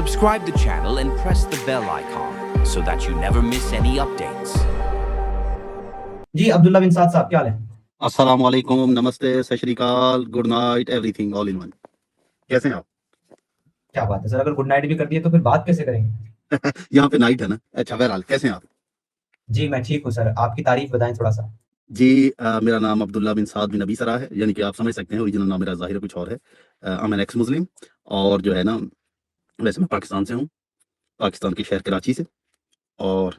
Subscribe the channel and press the bell icon so that you never miss any updates. जी अब्दुल्ला बिन साद साहब क्या हाल है? अस्सलाम वालेकुम, नमस्ते, सत श्री अकाल, good night, everything all in one. कैसे हैं आप? क्या बात है सर, अगर गुड नाइट भी कर दिए तो फिर बात कैसे करेंगे? यहाँ पे नाइट है ना। अच्छा, बहरहाल कैसे हैं आप? जी मैं ठीक हूँ सर, आपकी तारीफ बताएं थोड़ा सा। जी मेरा नाम अब्दुल्ला बिन साद बिन अबी सरा है, यानी कि आप समझ सकते हैं ओरिजिनल नाम मेरा ज़ाहिर कुछ और है। I am an ex Muslim, और जो है ना, वैसे मैं पाकिस्तान से हूँ, पाकिस्तान के शहर कराची से। और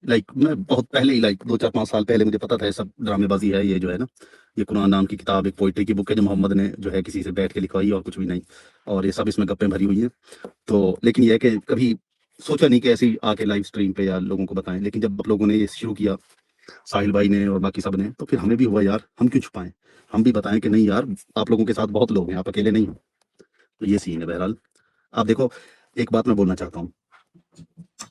मैं बहुत पहले ही 2-4-5 साल पहले मुझे पता था ये सब ड्रामेबाजी है, ये जो है ना, ये कुरान नाम की किताब एक पोइट्री की बुक है जो मोहम्मद ने जो है किसी से बैठ के लिखवाई, और कुछ भी नहीं। और ये सब इसमें गप्पें भरी हुई हैं। तो लेकिन ये है कि कभी सोचा नहीं कि ऐसे ही आके लाइव स्ट्रीम पे या लोगों को बताएं, लेकिन जब आप लोगों ने ये शुरू किया, साहिल भाई ने और बाकी सब ने, तो फिर हमें भी हुआ यार हम क्यों छुपाएं, हम भी बताएं कि नहीं यार, आप लोगों के साथ बहुत लोग हैं, आप अकेले नहीं हो। तो ये सीन है। बहरहाल आप देखो, एक बात मैं बोलना चाहता हूँ।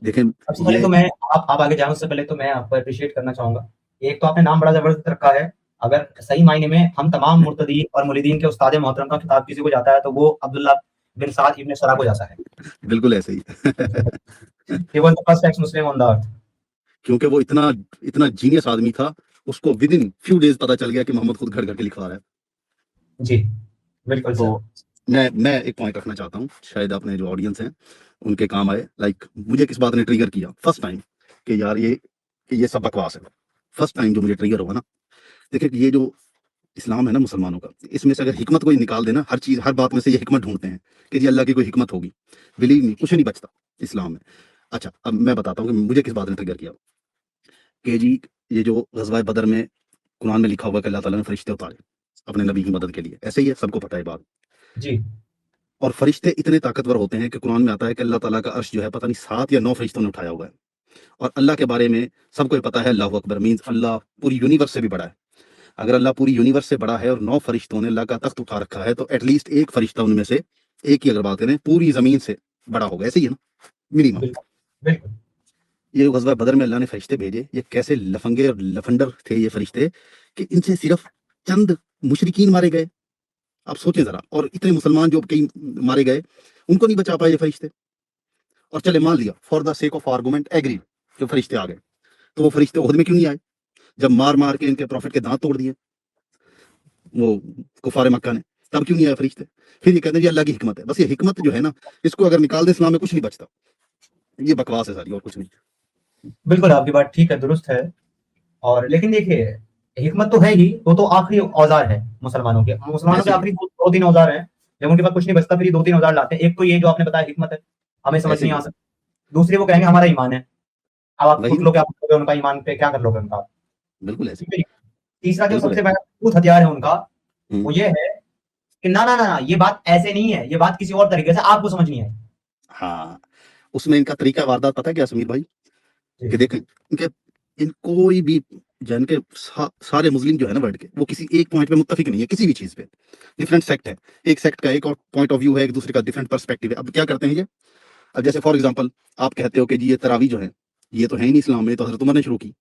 देखें, सबसे पहले तो मैं आप आगे जाने से पहले तो मैं आपको अप्रिशिएट करना चाहूंगा। एक तो आपने नाम बड़ा जबरदस्त रखा है। अगर सही मायने में हम तमाम मुर्तदी और मुरीदीन के उस्ताद मोहतरम का खिताब किसी को जाता है तो वो अब्दुल्ला बिन साद इब्न सरा को जाता है। बिल्कुल ऐसे ही He was the first ex-Muslim on the earth. क्योंकि वो इतना इतना जीनियस आदमी था, उसको विद इन फ्यू डेज पता चल गया कि मोहम्मद खुद घर घर के लिखवा रहा है। जी बिल्कुल तो सर। मैं एक पॉइंट रखना चाहता हूँ, शायद अपने जो ऑडियंस हैं उनके काम आए। मुझे किस बात ने ट्रिगर किया फर्स्ट टाइम कि यार ये सब बकवास है। फर्स्ट टाइम जो मुझे ट्रिगर हुआ ना, देखिए ये जो इस्लाम है ना मुसलमानों का, इसमें से अगर हिकमत कोई निकाल देना, हर चीज हर बात में से ये हिकमत ढूंढते हैं कि जी अल्लाह की कोई हिकमत होगी। बिलीव मी, कुछ नहीं बचता इस्लाम में। अच्छा, अब मैं बताता हूँ कि मुझे किस बात ने ट्रिगर किया। कि जी ये जो ग़ज़वा बदर में कुरान में लिखा हुआ कि अल्लाह ताला ने फरिश्ते उतारे अपने नबी की मदद के लिए, ऐसे ही है, सबको पता है बात। जी और फरिश्ते इतने ताकतवर होते हैं कि कुरान में आता है कि अल्लाह ताला का अर्श जो है पता नहीं 7 या 9 फरिश्तों ने उठाया हुआ है। और अल्लाह के बारे में सबको ये पता है, अल्लाहु अकबर मीन्स अल्लाह पूरी यूनिवर्स से भी बड़ा है। अगर अल्लाह पूरी यूनिवर्स से बड़ा है और 9 फरिश्तों ने अल्लाह का तख्त उठा रखा है, तो एटलीस्ट एक फरिश्ता उनमें से, एक की अगर बात करें, पूरी ज़मीन से बड़ा होगा। ऐसे ही है ना, मिनिमम। बिल्कुल बिल्कुल। ये ग़ज़वा बदर में अल्लाह ने फरिश्ते भेजे, ये कैसे लफंगे और लफंडर थे ये फरिश्ते कि इनसे सिर्फ चंद मुशरिकीन मारे गए। आप सोचें ज़रा, और इतने मुसलमान जो कई मारे गए, उनको नहीं बचा पाए ये फरिश्ते। और चले मान लिया for the sake of argument agree, जो फरिश्ते आ गए, तो वो फरिश्ते ओहद में क्यों नहीं आए जब मार मार के इनके प्रॉफिट के दांत तोड़ दिए वो कुफार मक्का ने? तब क्यों नहीं आए फरिश्ते? फिर ये कहते हैं जी अल्लाह की हिकमत है। बस ये हिकमत जो है ना, इसको अगर निकाल दे इस्लाम में कुछ नहीं बचता। ये बकवास है सारी, और कुछ नहीं। बिल्कुल आपकी बात ठीक है, दुरुस्त है। और लेकिन देखिए, हिकमत तो है ही, वो तो आखिरी औजार है मुसलमानों के। मुसलमानों के ऐसे ही आखिरी दो तीन औजार हैं, जब उनके पास कुछ नहीं बचता फिर ये 2-3 औजार लाते हैं। एक तो ये जो आपने बताया हिकमत है, हमें समझ ऐसे नहीं ही आ सकती। दूसरी वो कहेंगे हमारा ईमान है। अब आप वही सोच ना, लो कि आप करोगे उनका ईमान पे क्या कर लोगे उनका। बिल्कुल ऐसे ठीक है? तीसरा जो बिल्कुल सबसे ऐसे। बड़ा मजबूत हथियार है उनका, हम्म, वो ये है कि ना ना ना ना, ये बात ऐसे नहीं है, ये बात किसी और तरीके से आपको समझ नहीं आई। हाँ, उसमें इनका तरीका वारदात पता है क्या समीर भाई? जी कि देखें, इनके इन कोई भी जन के सारे मुस्लिम जो है ना वर्ल्ड के, वो किसी एक पॉइंट पे मुत्तफिक नहीं है, किसी भी चीज पे। डिफरेंट सेक्ट है, एक सेक्ट का एक और पॉइंट ऑफ व्यू है, एक दूसरे का डिफरेंट पर्सपेक्टिव है। अब क्या करते हैं ये, अब जैसे फॉर एग्जांपल आप कहते हो कि जी ये तरावी जो है, ये तो है ही नहीं इस्लाम में, ये तो हजरत उमर ने शुरू की।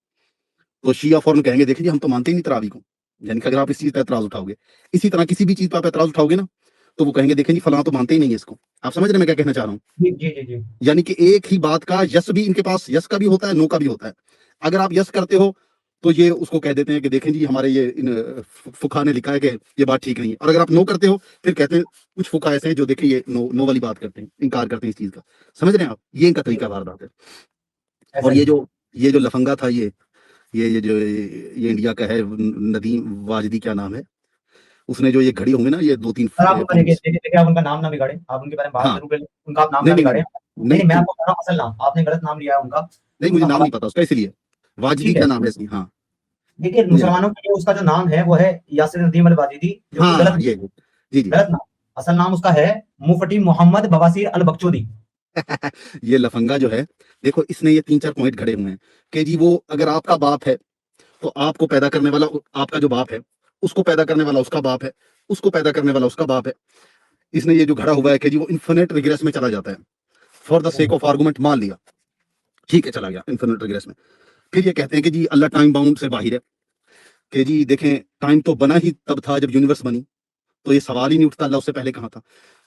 तो शिया फौरन कहेंगे देखिए जी हम तो मानते ही नहीं तरावी को। यानी कि अगर आप इस चीज पर एतराज उठाओगे, इसी तरह किसी भी चीज पर आप एतराज उठाओगे ना, तो वो कहेंगे देखें जी फलां तो मानते ही नहीं है इसको। आप समझ रहे हैं मैं क्या कहना चाह रहा हूँ? जी जी जी जी। यानी कि एक ही बात का यस भी इनके पास, यस का भी होता है, नो का भी होता है। अगर आप यस करते हो तो ये उसको कह देते हैं कि देखें जी हमारे ये इन फुका ने लिखा है कि ये बात ठीक नहीं है। और अगर आप नो करते हो, फिर कहते हैं कुछ फुका ऐसे हैं जो देखिए ये नो नो वाली बात करते हैं, इनकार करते हैं इस चीज का। समझ रहे हैं आप? ये इनका तरीका वारदात है। ऐसा और ही। ये जो लफंगा था, ये जो ये इंडिया का है, नदीम वाजदी क्या नाम है, उसने जो ये घड़ी होंगे ना, ये 2-3 सर आप उनका देखिए पॉइंट्स। देखिए देखिए, आप उनका नाम ना बिगाड़े, आप उनके बारे में बात हाँ, जरूर करें, उनका आप नाम नहीं ना नहीं बिगाड़े। नहीं नहीं नहीं, मैं नहीं आपको बता रहा हूँ असल नाम, आपने गलत नाम लिया है उनका। नहीं, मुझे उनका नाम हवाला नहीं पता उसका, इसलिए वाजदी ठीक है। क्या नाम है इसकी। हाँ, देखिए मुझे नहीं मुसलमानों के लिए उसका जो नाम है वो है यासिर नदीम अल वाजिदी, जो पता। कि हाँ, ये जी जी। गलत नाम। असल नाम उसका है मुफती मोहम्मद बवासीर अल बख्शोदी। ये लफंगा जो है, देखो इसने ये 3-4 पॉइंट खड़े हुए हैं कि जी वो अगर आपका बाप है, तो आपको पैदा करने वाला आपका जो बाप है, उसको पैदा करने वाला उसका बाप है, उसको पैदा करने वाला उसका बाप है। इसने ये जो घड़ा हुआ है कि जी वो इन्फिनिट रिग्रेस में चला जाता है। For the sake of argument मान लिया, ठीक है, चला गया इन्फिनिट रिग्रेस में। फिर ये कहते हैं कि जी अल्लाह टाइम बाउंड से बाहर है, कि जी देखें टाइम तो बना ही तब था जब यूनिवर्स बनी, तो ये सवाल ही नहीं उठता अल्लाह उससे पहले कहाँ था।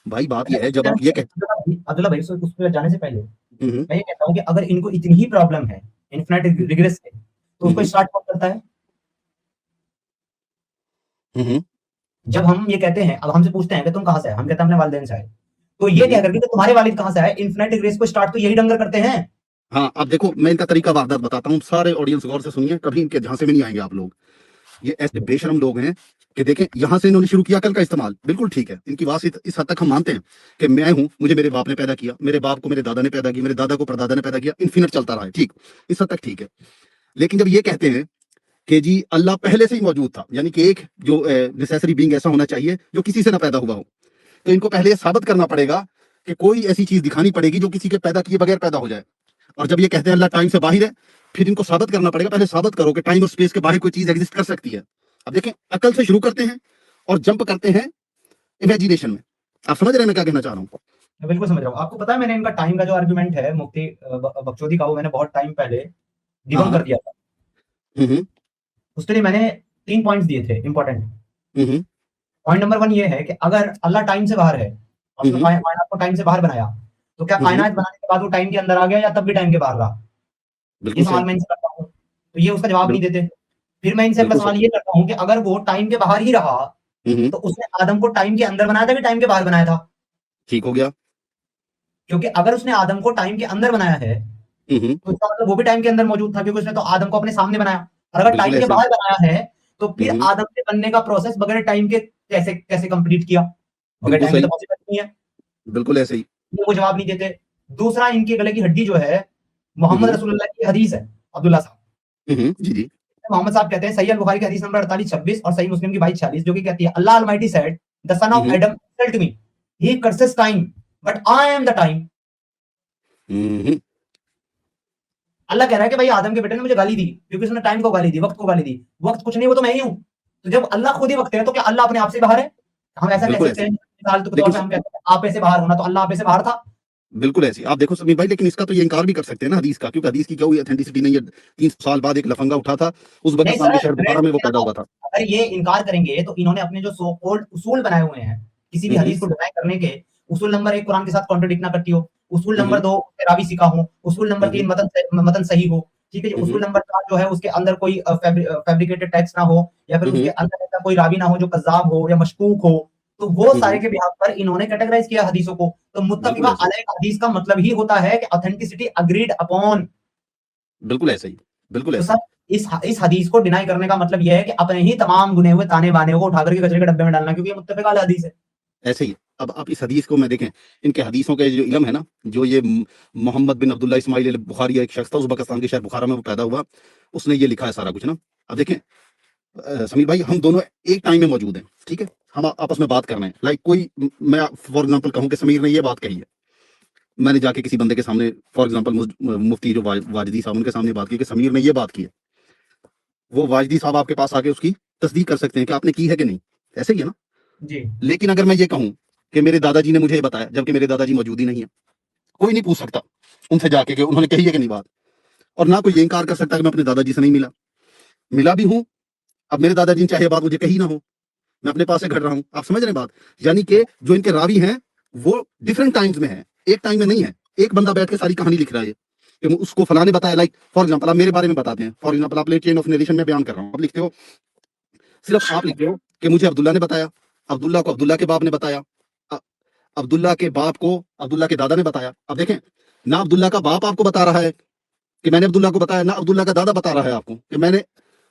भाई बात ये है जब आप ये कहते अब्दुल्ला भाई उस पे जाने से पहले हम्म, मैं ये कहता हूँ कि अगर इनको इतनी ही प्रॉब्लम है इन्फिनिट रिग्रेस से, तो उसको हम्म, स्टार्ट कौन करता है? हम्म, जब हम ये कहते हैं, अब हमसे पूछते हैं कि तुम कहाँ से आए, हम कहते हैं अपने वालिदैन से आए, तो ये हम्म। कह करके कि तुम्हारे वालिद कहाँ से आए, इन्फिनिट रिग्रेस को स्टार्ट तो यही डंगर करते हैं। हाँ, अब देखो मैं इनका तरीका वारदात बताता हूँ, सारे ऑडियंस गौर से सुनिए, कभी इनके झांसे में नहीं आएंगे आप लोग। ये ऐसे बेशरम लोग हैं कि देखें यहाँ से इन्होंने शुरू किया कल का इस्तेमाल, बिल्कुल ठीक है, इनकी बात इस हद तक हम मानते हैं कि मैं हूं, मुझे मेरे बाप ने पैदा किया, मेरे बाप को मेरे दादा ने पैदा किया, मेरे दादा को परदादा ने पैदा किया, इन्फिनिट चलता रहा है, ठीक, इस हद तक ठीक है। लेकिन जब ये कहते हैं कि जी अल्लाह पहले से ही मौजूद था, यानी कि एक जो नेसेसरी बीइंग ऐसा होना चाहिए जो किसी से ना पैदा हुआ हो, तो इनको पहले ये साबित करना पड़ेगा कि कोई ऐसी चीज दिखानी पड़ेगी जो किसी के पैदा किए बगैर पैदा हो जाए। और जब ये कहते हैं अल्लाह टाइम से बाहर है, फिर इनको साबित करना पड़ेगा, पहले साबित करो कि टाइम और स्पेस के बाहर कोई चीज एग्जिस्ट कर सकती है। अब देखें, अकल से शुरू करते हैं और जंप करते हैं इमेजिनेशन में। आप समझ रहे हैं मैं क्या कहना चाह रहा हूँ? मैं बिल्कुल समझ रहा हूँ। आपको पता है मैंने इनका टाइम का जो आर्गुमेंट है मुफ्ती बख्शोदी का, वो मैंने बहुत टाइम पहले डिबंक हाँ, कर दिया था। हम्म, उसके लिए मैंने 3 पॉइंट्स दिए थे इंपॉर्टेंट। हम्म, पॉइंट नंबर 1 ये है कि अगर अल्लाह टाइम से बाहर है और उसने हम्म, कायनात को टाइम से बाहर बनाया, तो क्या हम्म, कायनात बनाने के बाद वो टाइम के अंदर आ गया या तब भी टाइम के बाहर रहा? ये बिल्कुल सवाल सही, मैं इनसे करता हूँ, तो ये उसका जवाब नहीं बिल्कुल, देते। फिर मैं इनसे अगला बिल्कुल सवाल सही, ये करता हूँ कि अगर वो टाइम के बाहर ही रहा, हम्म, तो उसने आदम को टाइम के अंदर बनाया था कि टाइम के बाहर बनाया था? ठीक हो गया, क्योंकि अगर उसने आदम को टाइम के अंदर बनाया है, हम्म, तो इसका मतलब वो भी टाइम के अंदर मौजूद था, क्योंकि उसने तो आदम को अपने सामने बनाया। और अगर बिल्कुल टाइम के ऐसे ही, बाहर बनाया है, तो फिर हम्म, आदम के बनने का प्रोसेस बगैर टाइम के कैसे कैसे कंप्लीट किया? बगैर बिल्कुल टाइम के तो सही, पॉसिबल नहीं है। बिल्कुल ऐसे ही, ये वो जवाब नहीं देते। दूसरा, इनके गले की हड्डी जो है, मोहम्मद हम्म, रसूलुल्लाह की हदीस है, अब्दुल्ला साहब। जी जी, मोहम्मद साहब कहते हैं, सही अल बुखारी की हदीस नंबर 4826 और सही मुस्लिम की 2246, जो कि कहती है, Allah almighty said, the son of hmm, Adam insult me, he curses time, but I am the time. Hmm, Allah कह रहा है कि भाई आदम के बेटे ने मुझे गाली दी, क्योंकि उसने टाइम को गाली दी, वक्त को गाली दी। वक्त कुछ नहीं, वो तो मैं ही हूं। तो जब अल्लाह खुद ही वक्त है, तो क्या अल्लाह अपने आप से बाहर है? हम ऐसा कह बिल्कुल सकते ऐसे हैं, ही, मिसाल के तौर लेकिन पे हम कहते हैं आपे से बाहर होना, तो अल्लाह आपे से बाहर था। बिल्कुल ऐसी आप देखो समीर भाई, लेकिन इसका तो ये इनकार भी कर सकते हैं ना हदीस का, क्योंकि हदीस की क्या हुई ऑथेंटिसिटी नहीं है। 300 साल बाद एक लफंगा उठा था, नहीं उज़्बेकिस्तान सर, के शहर मैं बुखारा में वो कह पैदा रहा हूं, हुआ था। अगर ये इनकार करेंगे तो इन्होंने अपने जो सो कॉल्ड उसूल बनाए हुए हैं किसी भी हम्म, हदीस को डिनाई करने के, उसूल नंबर 1 कुरान के साथ कॉन्ट्रडिक्ट ना करती हो, उसूल नंबर हम्म, 2 रावी सीखा हो, उसूल नंबर 3 हम्म, मतन सही हो, ठीक है जी, उसूल हम्म, नंबर 4 जो है उसके अंदर कोई फैब्रिकेटेड टेक्स्ट ना हो, या फिर उसके हम्म, अंदर ऐसा कोई रावी ना हो जो कज़्ज़ाब हो या मशकूक हो। तो वो सारे हम्म, के बिहाफ पर इन्होंने कैटेगराइज किया हदीसों को। तो बिल्कुल मुत्तफिका ऐसे ही, अलैह हदीस का मतलब ही होता है कि ऑथेंटिसिटी अग्रीड अपॉन। बिल्कुल ऐसे ही, बिल्कुल तो ऐसे सर, ही, इस हदीस को डिनाई करने का मतलब यह है कि अपने ही तमाम गुने हुए ताने बाने को उठा करके कचरे के डब्बे में डालना, क्योंकि ये मुत्तफिका अलैह हदीस है। ऐसे ही। अब आप इस हदीस को मैं देखें, इनके हदीसों के जो इल्म है ना, जो ये मोहम्मद बिन अब्दुल्ला इस्माइल अल बुखारी एक शख्स था, उज़्बेकिस्तान के शहर बुखारा में वो पैदा हुआ, उसने ये लिखा है सारा कुछ ना। अब देखें समीर भाई, हम दोनों एक टाइम में मौजूद हैं, ठीक है, हम आपस में बात कर रहे हैं, लाइक कोई मैं फॉर एग्जांपल कहूं कि समीर ने ये बात कही है, मैंने जाके किसी बंदे के सामने फॉर एग्जांपल मुफ्ती जो वाजदी साहब, उनके सामने बात की कि समीर ने ये बात की है, वो वाजदी साहब आपके पास आके उसकी तस्दीक कर सकते हैं कि आपने की है कि नहीं, ऐसे ही है ना। जी। लेकिन अगर मैं ये कहूं कि मेरे दादाजी ने मुझे ये बताया, जबकि मेरे दादाजी मौजूद ही नहीं है, कोई नहीं पूछ सकता उनसे जाके कि उन्होंने कही है कि नहीं बात, और ना कोई ये इनकार कर सकता कि मैं अपने दादाजी से नहीं मिला, मिला भी हूं। अब मेरे दादाजी ने चाहे ये बात मुझे कही ना हो, मैं अपने पास से घट रहा हूं, आप समझ रहे हैं बात। यानी कि जो इनके रावी हैं वो डिफरेंट टाइम्स में है, एक टाइम में नहीं है। एक बंदा बैठ के सारी कहानी लिख रहा है कि उसको फलाने ने बताया, लाइक फॉर एग्जांपल आप मेरे बारे में बताते हैं, फॉर एग्जांपल आप चेन ऑफ नरेशन में बयान कर रहा हूं, आप लिखते हो, सिर्फ आप लिखते हो कि मुझे अब्दुल्ला ने बताया, अब्दुल्ला को अब्दुल्ला के बाप ने बताया, अ- अब्दुल्ला के बाप को अब्दुल्ला के दादा ने बताया। अब देखें, ना अब्दुल्ला का बाप आपको बता रहा है कि मैंने अब्दुल्ला को बताया, ना अब्दुल्ला का दादा बता रहा है आपको कि मैंने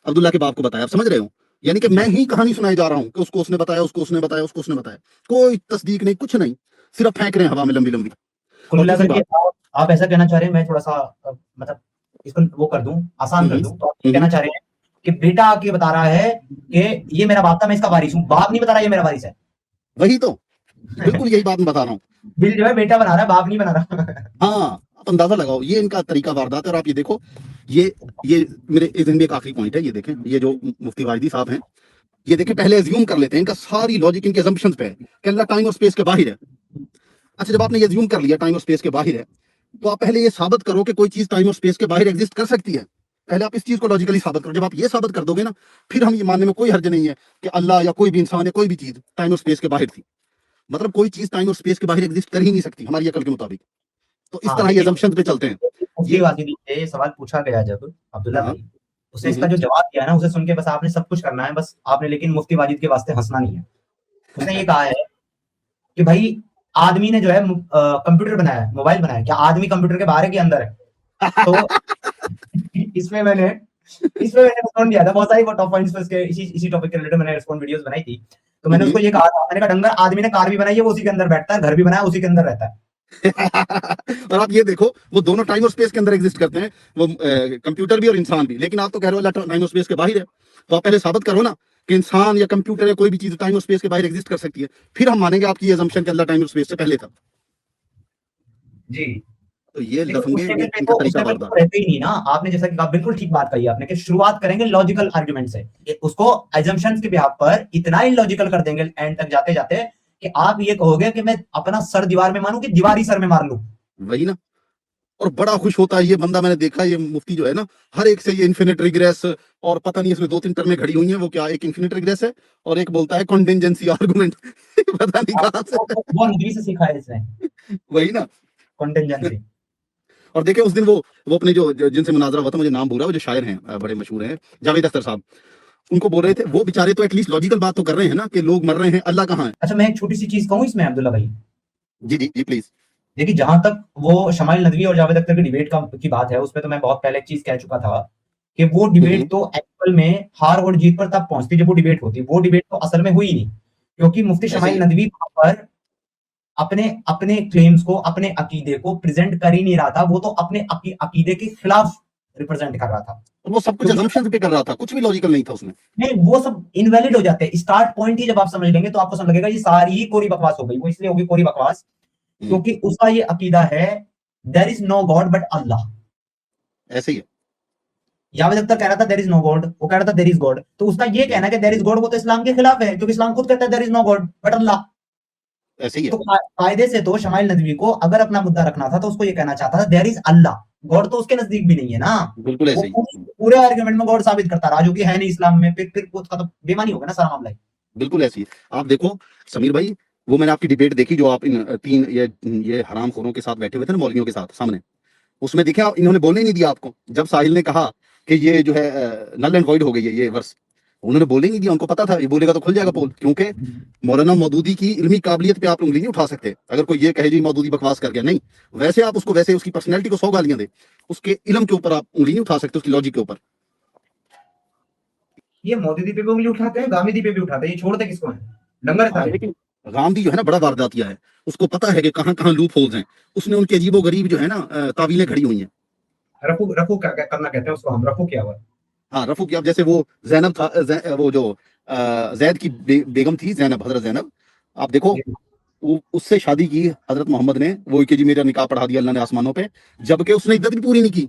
अब्दुल्ला के बाप को बताया, आप समझ रहे हो। यानी कि मैं जी। ही कहानी सुनाई जा रहा हूं कि उसको उसने बताया, उसको उसने बताया, उसको उसने बताया, कोई तस्दीक नहीं, कुछ नहीं, सिर्फ फेंक रहे हैं हवा में लंबी लंबी। कुल और दूसरी मिलाकर के बात, आप ऐसा कहना चाह रहे हैं, मैं थोड़ा सा मतलब इसको वो कर दूं, आसान कर हम्म, दूं, तो आप ये हम्म, कहना चाह रहे हैं कि बेटा आके बता रहा है कि ये मेरा बाप था, मैं इसका वारिस हूं, बाप नहीं बता रहा ये मेरा वारिस है। वही तो, बिल्कुल यही बात मैं बता रहा हूँ। बिल जो है बेटा बना रहा है, बाप नहीं बना रहा। हाँ, आप अंदाजा लगाओ, ये इनका तरीका वारदात है। और आप ये देखो, ये मेरे इस दिन में एक आखिरी पॉइंट है, ये देखें, ये जो मुफ्ती वाहिदी साहब हैं, ये देखें, पहले एज्यूम कर लेते हैं, इनका सारी लॉजिक इनके असम्पशंस पे है कि अल्लाह टाइम और स्पेस के बाहर है। अच्छा, जब आपने ये एज्यूम कर लिया टाइम और स्पेस के बाहर है, तो आप पहले ये साबित करो कि कोई चीज टाइम और स्पेस के बाहर एग्जिस्ट कर सकती है। पहले आप इस चीज को लॉजिकली साबित करो। जब आप ये साबित कर दोगे ना, फिर हम ये मानने में कोई हर्ज नहीं है कि अल्लाह या कोई भी इंसान या कोई भी चीज टाइम और स्पेस के बाहर थी। मतलब कोई चीज टाइम और स्पेस के बाहर एग्जिस्ट कर ही नहीं सकती हमारी अकल के मुताबिक। तो इस हाँ, तरह ये लेकिन assumptions पे चलते हैं। मुफ्ती ये वाजिदी से ये सवाल पूछा गया जब अब्दुल्ला हाँ, भाई, उसने इसका हम्म, जो जवाब दिया है ना, उसे सुन के बस आपने सब कुछ करना है, बस आपने लेकिन मुफ्ती वाजिद के वास्ते हंसना नहीं है। उसने ये कहा है कि भाई आदमी ने जो है कंप्यूटर बनाया है, मोबाइल बनाया है, क्या आदमी कंप्यूटर के बाहर है कि अंदर है? तो इसमें मैंने रिस्पॉन्ड दिया था बहुत सारी टॉप पॉइंट्स पे, इसके इसी टॉपिक के रिलेटेड मैंने रिस्पॉन्ड वीडियोस बनाई थी। तो मैंने उसको ये कहा था, मैंने कहा डंगर आदमी ने कार भी बनाई है, वो उसी के अंदर बैठता है, घर भी बनाया उसी के अंदर रहता है। और आप ये देखो वो दोनों टाइम और स्पेस के अंदर एग्जिस्ट करते हैं, वो कंप्यूटर भी और इंसान भी। लेकिन आप तो कह रहे हो अल्लाह टाइम और स्पेस के बाहर है, तो आप पहले साबित करो ना कि इंसान या कंप्यूटर या कोई भी चीज टाइम और स्पेस के बाहर एग्जिस्ट कर सकती है, फिर हम मानेंगे आपकी असम्पशन कि अल्लाह टाइम और स्पेस से पहले था। जी, तो ये लेकिन लफंगे उस लेवल पे इनका तो तरीका तो वारदात है। रहते ही नहीं ना। आपने जैसा कि कहा, बिल्कुल ठीक बात कही आपने, कि शुरुआत करेंगे लॉजिकल आर्गुमेंट से, उसको assumptions के बिहाफ पर इतना इलॉजिकल कर देंगे एंड तक जाते जाते कि आप ये कहोगे कि मैं अपना सर दीवार में मारूं कि दीवार ही सर में मार लूं। वही ना। और बड़ा खुश होता है ये बंदा, मैंने देखा ये मुफ्ती जो है ना, हर एक से ये इन्फिनिट रिग्रेस, और पता नहीं इसमें 2-3 टर्में खड़ी हुई हैं, वो क्या, एक इन्फिनिट रिग्रेस है और एक बोलता है कॉन्टिजेंसी आर्गुमेंट। पता नहीं कहाँ वो नदवी से सीखा है इसने, से। वही ना। कॉन्टिजेंसी। और देखे उस दिन वो अपने जो जिनसे मुनाजरा हुआ था, मुझे नाम भूल रहा है, वो जो शायर हैं बड़े मशहूर हैं, जावेद अख्तर साहब, उनको बोल रहे थे, वो बेचारे तो एटलीस्ट लॉजिकल बात तो कर रहे हैं ना कि लोग मर रहे हैं, अल्लाह कहाँ है। अच्छा, मैं एक छोटी सी चीज कहूं इसमें अब्दुल्ला भाई। जी जी जी प्लीज। देखिए, जहां तक वो शमाइल नदवी और जावेद अख्तर की डिबेट की बात है, उसमें तो मैं बहुत पहले एक चीज कह चुका था कि वो डिबेट तो एक्चुअल में हार और जीत पर तब पहुंचती जब वो डिबेट होती, वो डिबेट तो असल में हुई नहीं, क्योंकि मुफ्ती ऐसे ही शमाइल है। नदवी वहां पर अपने अपने क्लेम्स को, अपने अकीदे को प्रेजेंट कर ही नहीं रहा था, वो तो अपने अकीदे के खिलाफ रिप्रेजेंट कर रहा था। और वो सब कुछ क्योंकि assumptions पे कर रहा था, कुछ भी लॉजिकल नहीं था उसमें। नहीं, वो सब इनवैलिड हो जाते हैं। स्टार्ट पॉइंट ही जब आप समझ लेंगे तो आपको समझ लगेगा ये सारी ही कोरी बकवास हो गई। वो इसलिए होगी कोरी बकवास हम्म, क्योंकि उसका ये अकीदा है, there is no god but Allah. ऐसे ही है। जावेद अख्तर कह रहा था देयर इज नो गॉड, वो कह रहा था देयर इज गॉड। तो उसका ये कहना है कि देयर इज गॉड, वो तो इस्लाम के खिलाफ है, क्योंकि इस्लाम खुद कहता है there is no god but Allah. ऐसे ही है। तो कायदे से तो शमाइल नदवी को अगर अपना मुद्दा रखना था तो उसको ये कहना चाहता था देयर इज अल्लाह, गॉड तो उसके नजदीक भी नहीं है ना। बिल्कुल वो ऐसे ही। पूरे आर्गुमेंट में गॉड साबित करता रहा, जो कि है नहीं इस्लाम में, फिर उसका तो बेईमानी हो गया ना सारा मामला ही। बिल्कुल ऐसी है। आप देखो समीर भाई, वो मैंने आपकी डिबेट देखी जो आप इन तीन ये हरामखोरों के साथ बैठे हुए थे ना, मौलवियों के साथ सामने, उसमें देखे आप, इन्होंने बोलने ही नहीं दिया आपको। जब साहिल ने कहा कि ये जो है नल एंड वॉइड हो गई है ये वर्स, उन्होंने बोलने ही नहीं दिया। उनको पता था ये बोलेगा तो खुल जाएगा पोल, क्योंकि मौलाना मौदूदी की इल्मी काबिलियत पे आप उंगली नहीं उठा सकते। अगर कोई ये कहे जी मौदूदी बकवास कर गया, नहीं, वैसे आप उसको, वैसे उसकी पर्सनैलिटी को 100 गालियां दे, उसके इल्म के ऊपर आप उंगली नहीं उठा सकते, उसकी लॉजिक के ऊपर। ये मौदूदी पे भी उंगली उठाते हैं, गामिदी पे भी उठाते हैं, ये छोड़ते किसको है? लंगर है हाँ सारे। लेकिन गांधी जो है ना बड़ा वारदातिया है, उसको पता है कि कहाँ कहाँ लूप होल्स हैं। उसने उनके अजीबो गरीब जो है ना तावीलें खड़ी हुई हैं। रफू रफू क्या क्या करना कहते हैं उसको, हम रफू किया हुआ। हाँ रफू की, अब जैसे वो जैनब था, वो जो जैद की बेगम थी, जैनब, हजरत जैनब, आप देखो उससे शादी की हजरत मोहम्मद ने, वो कि जी मेरा निकाह पढ़ा दिया अल्लाह ने आसमानों पे, जबकि उसने इद्दत भी पूरी नहीं की।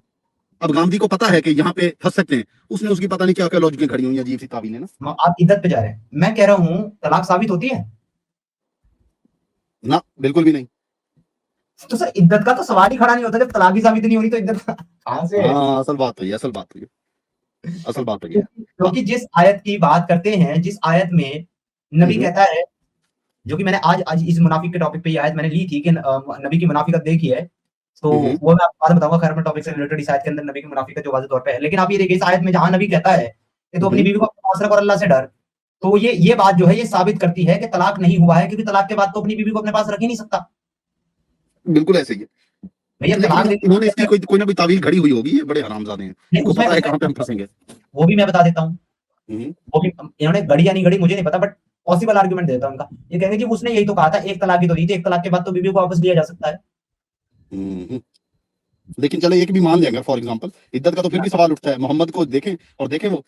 अब गांधी को पता है कि यहाँ पे फंस सकते हैं, उसने उसकी पता नहीं क्या क्या लॉजिकें खड़ी हुई हैं, अजीब सी तावीलें ना। आप इद्दत पे जा रहे हैं, मैं कह रहा हूँ तलाक साबित होती है। ना बिल्कुल भी नहीं। तो सर इद्दत का तो सवाल ही खड़ा नहीं होता, जब तलाक ही साबित नहीं हो रही तो इद्दत कहां से है? हाँ असल बात तो ये, असल बात तो ये, असल बात तो ये है। क्योंकि जिस आयत की बात करते हैं, जिस आयत में नबी कहता है, जो कि मैंने आज आज इस मुनाफिक के टॉपिक पे ये आयत मैंने ली थी कि नबी की मुनाफिकत देखी है, तो वो मैं आपको बाद में बताऊंगा। खैर, मैं टॉपिक से रिलेटेड इस आयत के अंदर नबी की मुनाफिकत जो वाज़ेह तौर पे है। लेकिन आप ये देखिए, इस आयत में जहां नबी कहता है कि तो अपनी बीवी को अपने पास रख और अल्लाह से डर, तो ये बात जो है ये साबित करती है कि तलाक नहीं हुआ है, क्योंकि तलाक के बाद तो अपनी बीवी को अपने पास रख ही नहीं सकता। बिल्कुल ऐसे ही है। भैया लेकिन तलाक इन्होंने इसकी कोई ना कोई तावील खड़ी हुई होगी, ये बड़े हरामजादे हैं, नहीं, इनको उसमें पता है उसमें कहाँ पे हम फंसेंगे। वो भी मैं बता देता हूँ। हम्म, वो भी इन्होंने गढ़ी या नहीं गढ़ी मुझे नहीं पता, बट पॉसिबल आर्गुमेंट देता हूं उनका। ये कहेंगे कि उसने यही तो कहा था, एक तलाक ही तो दी थी, एक तलाक के बाद तो बीवी को वापस लिया जा सकता है। हम्म। लेकिन चले एक भी मान लेंगे, फॉर एग्जांपल इद्दत का तो फिर भी सवाल उठता है। मोहम्मद को देखें और देखें वो,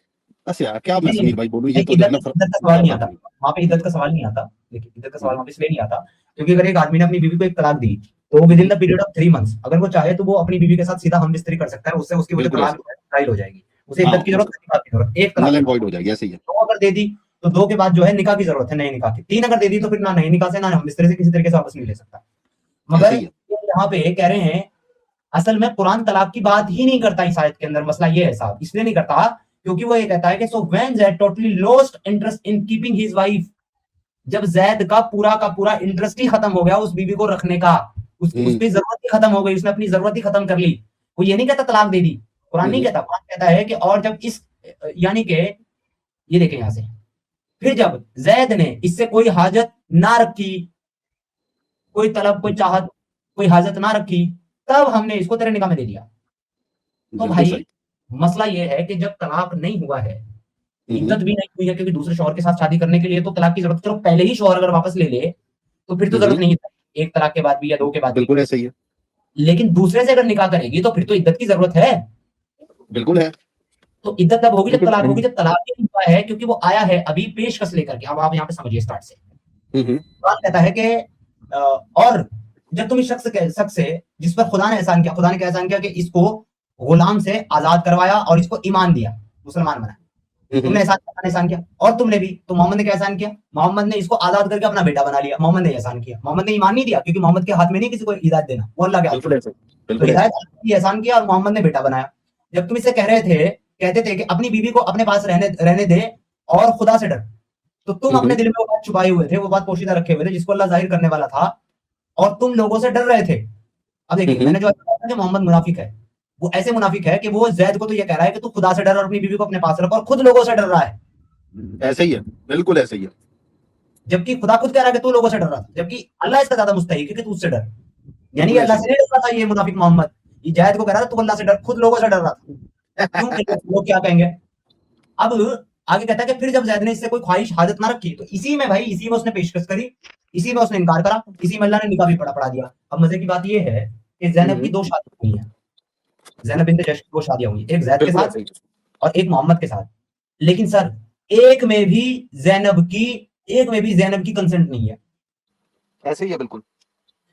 बस यार क्या मैं नहीं समीर भाई बोलूं, ये नहीं, तो जो है ना इद्दत का सवाल नहीं आता वारदात हुई। वहां पे, इद्दत का सवाल नहीं आता। देखिए, इद्दत का सवाल वहां पे इसलिए नहीं आता क्योंकि अगर एक आदमी ने अपनी बीवी को एक तलाक दी, तो with in the period of 3 months अगर वो चाहे तो वो अपनी बीवी के साथ सीधा हम बिस्तरी कर सकता है, उससे उसकी वजह बिल्कुल तलाक ऐसे, फाइल हो जाएगी। उसे हाँ इद्दत की जरूरत नहीं, निकाह की जरूरत, एक तलाक नल के एंड बाद। वॉइड हो जाएगी, ऐसे ही है। 2 अगर दे दी तो 2 के बाद जो है निकाह की जरूरत है, नए निकाह की। 3 अगर दे दी तो फिर ना नए निकाह से, ना हम बिस्तरे से किसी तरीके से वापस नहीं ले सकता। ऐसे मगर ही है। यहाँ पे कह रहे हैं, असल में कुरान तलाक की बात ही नहीं करता इस आयत के अंदर। मसला ये है साहब, इसलिए नहीं करता क्योंकि वो ये कहता है कि so when that totally lost interest in keeping his wife, जब जैद का पूरा इंटरेस्ट ही खत्म हो गया उस बीवी को रखने का, उस पे जरूरत ही खत्म हो गई, उसने अपनी जरूरत ही खत्म कर ली। वो ये नहीं कहता तलाक दे दी, कुरान नहीं कहता, कुरान कहता है कि और जब इस यानी कि ये देखें यहां से, फिर जब जैद ने इससे कोई हाजत ना रखी, कोई तलब, कोई चाहत, कोई हाजत ना रखी, तब हमने इसको तेरे निकाह में दे दिया। तो भाई मसला ये है कि जब तलाक नहीं हुआ है, इद्दत भी नहीं हुई है, क्योंकि दूसरे शौहर के साथ शादी करने के लिए तो तलाक की जरूरत, चलो पहले ही शौहर अगर वापस ले ले तो फिर तो जरूरत नहीं है, एक तलाक के बाद भी या दो के बाद भी। बिल्कुल ऐसा ही है। लेकिन दूसरे से अगर निकाह करेगी तो फिर तो इद्दत की जरूरत है। बिल्कुल है। तो इद्दत तब होगी जब तलाक होगी, जब तलाक ही नहीं हुआ है, क्योंकि वो आया है अभी पेशकश लेकर के। अब आप यहाँ पे समझिए स्टार्ट से, कुरान कहता है कि और जब तुम इस शख्स से जिस पर खुदा ने एहसान किया, खुदा ने क्या एहसान किया कि इसको गुलाम से आजाद करवाया और इसको ईमान दिया, मुसलमान बना, तुमने एहसान किया। और तुमने भी, तो मोहम्मद ने क्या एहसान किया, मोहम्मद ने इसको आजाद करके अपना बेटा बना लिया, मोहम्मद ने एहसान किया। मोहम्मद ने ईमान नहीं दिया, क्योंकि मोहम्मद के हाथ में नहीं किसी को हिदायत देना, वो अल्लाह के हाथ में, तो हिदायत एहसान किया और मोहम्मद ने बेटा बनाया। जब तुम इससे कहते थे कि अपनी बीवी को अपने पास रहने दे और खुदा से डर, तो तुम अपने दिल में वो बात छुपाए हुए थे, वो बात पोशीदा रखे हुए थे, जिसको अल्लाह जाहिर करने वाला था, और तुम लोगों से डर रहे थे। अब देखिए, मैंने जो कहा कि मोहम्मद मुनाफिक है, वो ऐसे मुनाफिक है कि वो जैद को तो ये कह रहा है कि तू खुदा से डर और अपनी बीवी को अपने पास रख, और खुद लोगों से डर रहा है। ऐसा ही है, बिल्कुल ऐसा ही है। जबकि खुदा खुद कह रहा है कि तू लोगों से डर रहा था, जबकि अल्लाह इसका ज्यादा मुस्तहिक है कि तू उससे डर। यानी कि अल्लाह से नहीं डर रहा था ये मुनाफिक मोहम्मद, ये जैद को कह रहा था तू अल्लाह से डर, खुद लोगों से डर रहा था। क्यों? लोग क्या कहेंगे। अब आगे कहता है कि फिर जब जैद ने इससे कोई ख्वाहिश हाजत ना रखी, तो इसी में उसने पेशकश करी, इसी में उसने इनकार करा, इसी में अल्लाह ने निकाह भी पढ़ा दिया। अब मजे की बात ये है कि ज़ैनब की 2 शादी हुई हैं, ज़ैनब बिन्त जश की 2 शादियां हुई, एक जैद के साथ और एक मोहम्मद के साथ। लेकिन सर एक में भी ज़ैनब की कंसेंट नहीं है। ऐसे ही है बिल्कुल।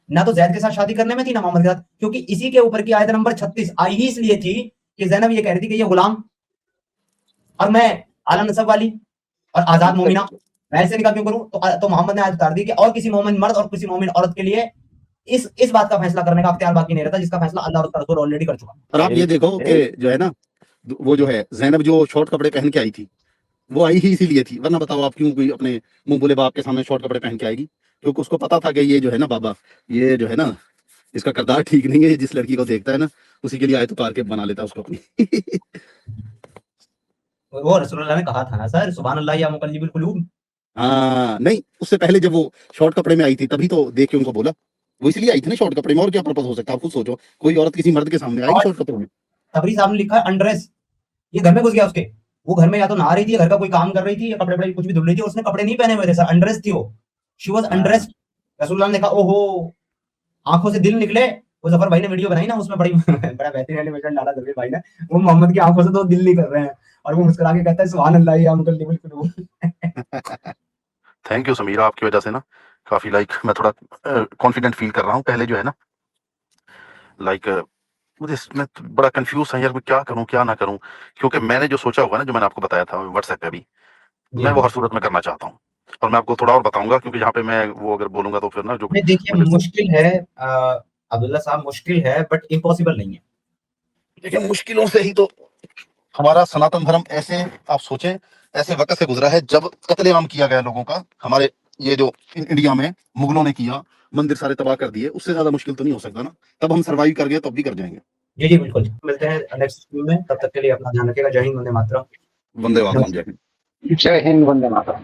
ना तो जैद के साथ शादी करने में थी, ना मोहम्मद के साथ, क्योंकि इसी के ऊपर की आयत नंबर 36 आई ही इसलिए थी कि ज़ैनब ये कह रही थी कि ये गुलाम और मैं आला नसब वाली और आजाद मोमिना, मैं ऐसे निकाह क्यों करूं। तो मोहम्मद ने आयत उतार दी कि और किसी मोमिन मर्द और किसी मोमिन औरत के लिए इस बात का फैसला करने का अख्तियार बाकी नहीं रहता, जिसका फैसला अल्लाह और उसका रसूल ऑलरेडी कर चुका। और आप ये देखो कि जो है ना, वो जो है ज़ैनब जो शॉर्ट कपड़े पहन के आई थी, वो आई ही इसीलिए थी, वरना बताओ आप क्यों कोई अपने मुंह बोले बाप के सामने शॉर्ट कपड़े पहन के आएगी। क्योंकि उसको पता था कि ये जो है ना बाबा, ये जो है ना इसका किरदार ठीक नहीं है, जिस लड़की को देखता है ना उसी के लिए आयत उतार के बना लेता है उसको अपनी। वो रसूलुल्लाह ने कहा था ना सर, सुभान अल्लाह या मुकल्लिबुल कुलूब। हाँ नहीं, उससे पहले जब वो शॉर्ट कपड़े में आई थी तभी तो देख के उनको बोला, वो इसलिए आई थी ना शॉर्ट कपड़े में, और क्या पर्पस हो सकता है। आप खुद सोचो, कोई औरत किसी मर्द के सामने आएगी शॉर्ट कपड़े में। तबरी साहब ने लिखा है अनड्रेस, ये घर में घुस गया उसके, वो घर में या तो नहा रही थी, घर का कोई काम कर रही थी, या कपड़े कुछ भी धुल रही थी, उसने कपड़े नहीं पहने हुए थे सर, अनड्रेस थी वो, शी वाज अनड्रेस्ड। रसूलुल्लाह ने कहा ओहो, आंखों से दिल निकले। वो जफर भाई ने वीडियो बनाई ना, उसमें बड़ी बड़ा बेहतरीन एनिमेशन डाला जफर भाई ने, वो मोहम्मद की आंखों से तो दिल नहीं कर रहे हैं, और वो मुस्कुरा के कहता है सुभान अल्लाह या मुकल्लिबुल कुलूब। थैंक यू समीरा, आपकी वजह से ना काफी मैं थोड़ा कॉन्फिडेंट फील कर रहा हूँ। पहले जो है ना मैं बड़ा कंफ्यूज था यार, मैं क्या करूं क्या ना करूं, क्योंकि मैंने जो सोचा हुआ ना, जो मैंने आपको बताया था व्हाट्सएप पे भी, मैं वो हर सूरत में करना चाहता हूँ। और मैं आपको थोड़ा और बताऊंगा, क्योंकि यहाँ पे मैं वो अगर बोलूंगा तो फिर ना जो देखिए मुश्किल है अब्दुल्ला साहब, मुश्किल है बट इम्पॉसिबल नहीं है। लेकिन मुश्किलों से ही तो हमारा सनातन धर्म, ऐसे आप सोचें, ऐसे वक्त से गुजरा है जब कत्लेआम किया गया लोगों का, हमारे ये जो इंडिया में मुगलों ने किया, मंदिर सारे तबाह कर दिए, उससे ज्यादा मुश्किल तो नहीं हो सकता ना। तब हम सर्वाइव कर गए, तब भी कर जाएंगे। जी जी बिल्कुल, मिलते हैं नेक्स्ट स्ट्रीम में, तब तक के लिए अपना ध्यान रखिएगा। जय हिंद, वंदे मातरम। वंदे मातरम। जय हिंद, जय हिंद, वंदे मातरम।